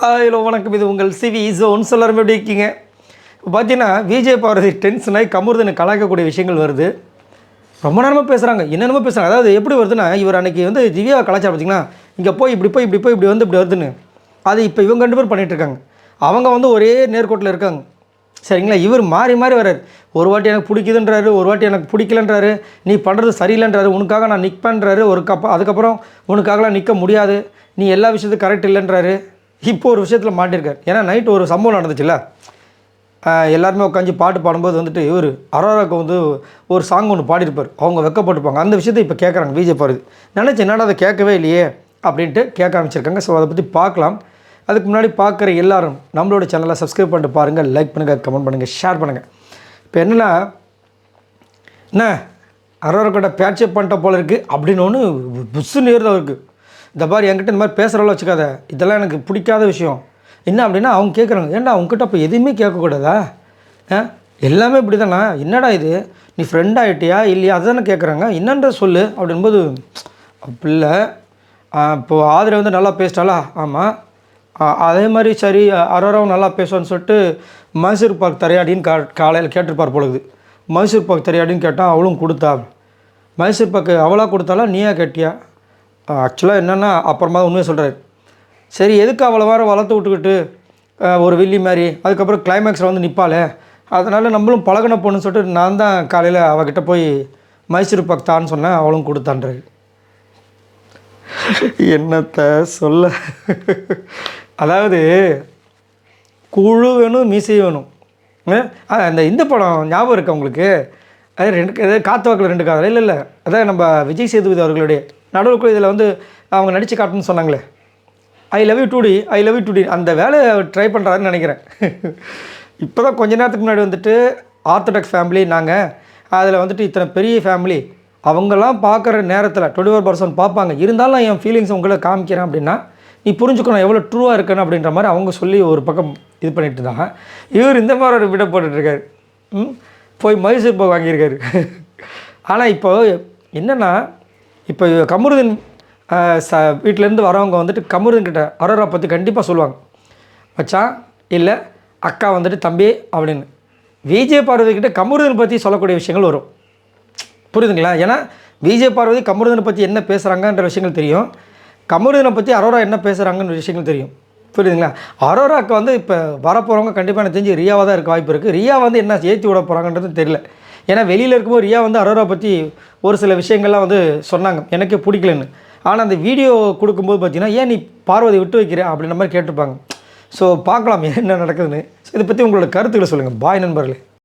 Hello வணக்கம். இது உங்கள் சிவி ஜோன். எல்லாரும் எப்படி இருக்கீங்க? இப்போ பார்த்தீங்கன்னா விஜய் பார்வதி டென்ஷனாகி கமருதனை கலாய்க்கக்கூடிய விஷயங்கள் வருது. ரொம்ப நேரமாக பேசுகிறாங்க, என்னென்னமோ பேசுகிறாங்க. அதாவது எப்படி வருதுன்னா, இவர் அன்றைக்கி வந்து திவ்யா கலாச்சாரம் பார்த்திங்கன்னா, இங்கே போய் இப்படி வந்து இப்படி வருதுன்னு. அது இப்போ இவங்க 2 பேர் பண்ணிகிட்ருக்காங்க. அவங்க வந்து ஒரே நேர்கோட்டில் இருக்காங்க, சரிங்களா? இவர் மாறி மாறி வர்றாரு. ஒரு வாட்டி எனக்கு பிடிக்குதுன்றாரு, ஒரு வாட்டி எனக்கு பிடிக்கலன்றாரு, நீ பண்ணுறது சரியில்லைன்றாரு, உனக்காக நான் நிற்பேன்றாரு. அதுக்கப்புறம் உனக்காகலாம் நிற்க முடியாது, நீ எல்லா விஷயத்துக்கும் கரெக்ட் இல்லைன்றாரு. இப்போ ஒரு விஷயத்தில் மாட்டிருக்கார். ஏன்னா நைட்டு ஒரு சம்பவம் நடந்துச்சுல்ல, எல்லாருமே உட்காந்து பாட்டு பாடும்போது வந்துட்டு இவர் அரோராவுக்கு வந்து ஒரு சாங் ஒன்று பாடியிருப்பார். அவங்க வெக்கப்பட்டுப்பாங்க. அந்த விஷயத்தை இப்போ கேட்குறாங்க விஜய் பார்வதி. நினச்சி என்னடா அதை கேட்கவே இல்லையே அப்படின்ட்டு கேட்க ஆரம்பிச்சிருக்காங்க. ஸோ அதை பற்றி பார்க்கலாம். அதுக்கு முன்னாடி பார்க்குற எல்லாரும் நம்மளோட சேனலை சப்ஸ்கிரைப் பண்ணிட்டு பாருங்கள், லைக் பண்ணுங்கள், கமெண்ட் பண்ணுங்கள், ஷேர் பண்ணுங்கள். இப்போ என்னென்னா, என்ன அரோராக்கிட்ட பேட்சப் பண்ணிட்ட போல இருக்குது அப்படின்னு ஒன்று புஷ்ஷுன்னு ஏறுது அவருக்கு. இந்த மாதிரி என்கிட்ட இந்த மாதிரி பேசுகிறவள வச்சுக்காத, இதெல்லாம் எனக்கு பிடிக்காத விஷயம். என்ன அப்படின்னா அவங்க கேட்குறாங்க, ஏன்டா அவங்ககிட்ட அப்போ எதுவுமே கேட்கக்கூடாதா? எல்லாமே இப்படி தானா? என்னடா இது, நீ ஃப்ரெண்ட் ஆகிட்டியா இல்லையா அதுதானே கேட்குறாங்க. என்னன்ற சொல்லு அப்படின்போது, அப்படில்ல இப்போது ஆதிரை வந்து நல்லா பேசிட்டாளா? ஆமாம். அதே மாதிரி சரி அரோராவும் நல்லா பேசுவான்னு சொல்லிட்டு மைசூர் பாக் தரையாடின்னு காலையில் கேட்டிருப்பார் பொழுது. மைசூர் பாக் தரையாடின்னு கேட்டால் அவளும் கொடுத்தா. மைசூர் பாக்கு அவளாக கொடுத்தாலா நீயா கேட்டியா? ஆக்சுவலாக என்னென்னா அப்புறமா உண்மையை சொல்கிறார். சரி எதுக்கு அவ்வளோ வாரம் வளர்த்து விட்டுக்கிட்டு ஒரு வில்லி மாதிரி அதுக்கப்புறம் கிளைமேக்ஸில் வந்து நிற்பாளே, அதனால் நம்மளும் பழகின பொண்ணுன்னு சொல்லிட்டு நான் தான் காலையில் அவகிட்ட போய் மைசூர் பாக் தான்னு சொன்னேன், அவளும் கொடுத்தான்றாரு. என்னத்தை சொல்ல, அதாவது குழு வேணும் மீசை வேணும். அந்த இந்த படம் ஞாபகம் இருக்குது உங்களுக்கு? அது 2 காத்து வாக்கில் 2 காதல் இல்லை அதான் நம்ம விஜய் சேதுபதி அவர்களுடைய நடுவுக்குள்ள இதில் வந்து அவங்க நடித்து காட்டணும்னு சொன்னாங்களே, ஐ லவ் யூ டுடி, ஐ லவ் யூ டுடி, அந்த வேலையை ட்ரை பண்ணுறாருன்னு நினைக்கிறேன். இப்போ தான் கொஞ்ச நேரத்துக்கு முன்னாடி வந்துட்டு ஆர்த்தடாக்ஸ் ஃபேமிலி நாங்கள், அதில் வந்துட்டு இத்தனை பெரிய ஃபேமிலி, அவங்கெல்லாம் பார்க்குற நேரத்தில் 24% பார்ப்பாங்க, இருந்தாலும் என் ஃபீலிங்ஸ் உங்களை காமிக்கிறேன் அப்படின்னா நீ புரிஞ்சுக்கணும் எவ்வளோ ட்ரூவாக இருக்குன்னு அப்படின்ற மாதிரி அவங்க சொல்லி ஒரு பக்கம் இது பண்ணிட்டு இருந்தாங்க. இவர் இந்த மாதிரி ஒரு விட போட்டுட்ருக்காரு. போய் மைசூர் பாக் வாங்கியிருக்காரு. ஆனால் இப்போ என்னென்னா, இப்போ கமருதீன் வீட்டிலேருந்து வரவங்க வந்துட்டு கமருதீன் கிட்ட அரோரா பற்றி கண்டிப்பாக சொல்லுவாங்க, மச்சான் இல்லை அக்கா வந்துட்டு தம்பி அப்படின்னு. விஜய் பார்வதி கிட்ட கமருதீன் பற்றி சொல்லக்கூடிய விஷயங்கள் வரும், புரியுதுங்களா? ஏன்னா விஜய் பார்வதி கமருதீனை பற்றி என்ன பேசுகிறாங்கன்ற விஷயங்கள் தெரியும், கமருதீனை பற்றி அரோரா என்ன பேசுகிறாங்கன்ற விஷயங்கள் தெரியும், புரியுதுங்களா? அரோராவுக்கு வந்து இப்போ வரப்போகிறவங்க கண்டிப்பாக எனக்கு தெரிஞ்சு ரியாவாக தான் இருக்க வாய்ப்பு இருக்குது. ரியா வந்து என்ன ஏற்றி விட போகிறாங்கன்றது தெரியல. ஏன்னா வெளியில் இருக்கும்போது ரியா வந்து அரோரா பற்றி ஒரு சில விஷயங்கள்லாம் வந்து சொன்னாங்க, எனக்கே பிடிக்கலன்னு. ஆனால் அந்த வீடியோ கொடுக்கும்போது பார்த்தீங்கன்னா, ஏன் நீ பார்வதி விட்டு வைக்கிற அப்படின்ற மாதிரி கேட்டிருப்பாங்க. ஸோ பார்க்கலாம் என்ன நடக்குதுன்னு. ஸோ இதை பற்றி உங்களோட கருத்துக்களை சொல்லுங்கள். பாய் நண்பர்களே.